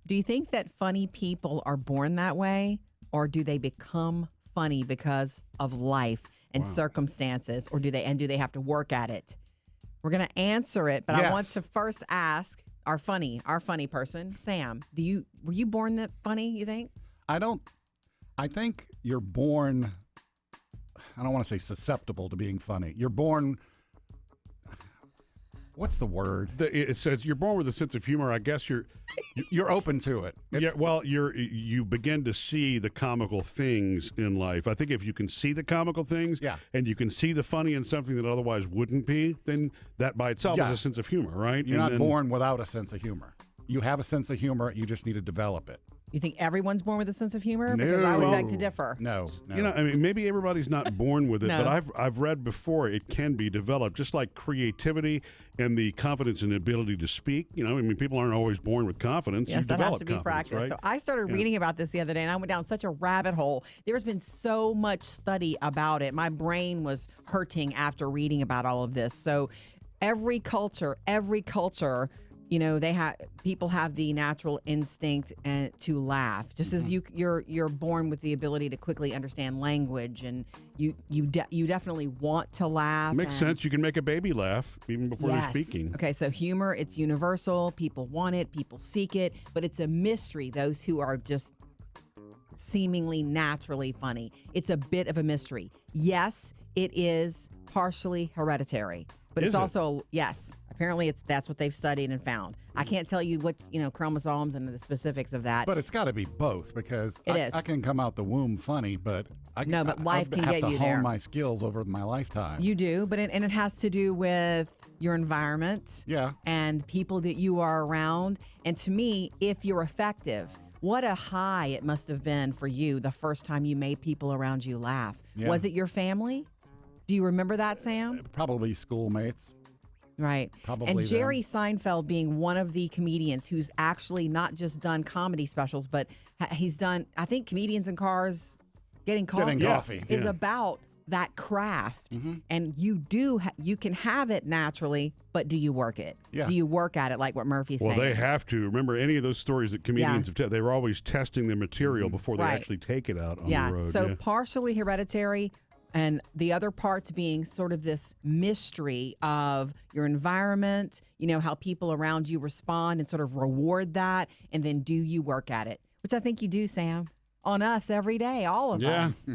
Do you think that funny people are born that way, or do they become funny because of life and circumstances, or do they have to work at it? We're going to answer it, but I want to first ask our funny person, Sam. Were you born that funny, you think? I think you're born, I don't want to say susceptible to being funny. You're born, what's the word? It says you're born with a sense of humor. I guess you're open to it. You begin to see the comical things in life. I think if you can see the comical things and you can see the funny in something that otherwise wouldn't be, then that by itself is a sense of humor, right? You're not born without a sense of humor. You have a sense of humor. You just need to develop it. You think everyone's born with a sense of humor? Because I would beg to differ. No. Maybe everybody's not born with it, but I've read before it can be developed, just like creativity and the confidence and ability to speak. People aren't always born with confidence. Yes, that has to be practiced. Right? So I started reading about this the other day, and I went down such a rabbit hole. There's been so much study about it. My brain was hurting after reading about all of this. So every culture, people have the natural instinct to laugh, just as you're born with the ability to quickly understand language, and you definitely want to laugh. Makes sense. You can make a baby laugh even before they're speaking. Okay, so humor, it's universal. People want it. People seek it, but it's a mystery. Those who are just seemingly naturally funny, it's a bit of a mystery. Yes, it is partially hereditary, but it's also apparently that's what they've studied and found. I can't tell you what chromosomes and the specifics of that, but it's got to be both, because I can come out the womb funny, but life can get you there. I have to hone my skills over my lifetime. You do, but it has to do with your environment, and people that you are around. And to me, if you're effective, what a high it must have been for you the first time you made people around you laugh. Yeah. Was it your family? Do you remember that, Sam? Probably schoolmates. Right. Probably. And Jerry Seinfeld being one of the comedians who's actually not just done comedy specials, but he's done, I think, Comedians in Cars Getting Coffee is about that craft. Mm-hmm. And you can have it naturally, but do you work it? Yeah. Do you work at it, like what Murphy's saying? Well, they have to. Remember, any of those stories that comedians have they were always testing the material before they actually take it out on the road. So partially hereditary, and the other parts being sort of this mystery of your environment, how people around you respond and sort of reward that. And then do you work at it? Which I think you do, Sam, on us every day, all of us.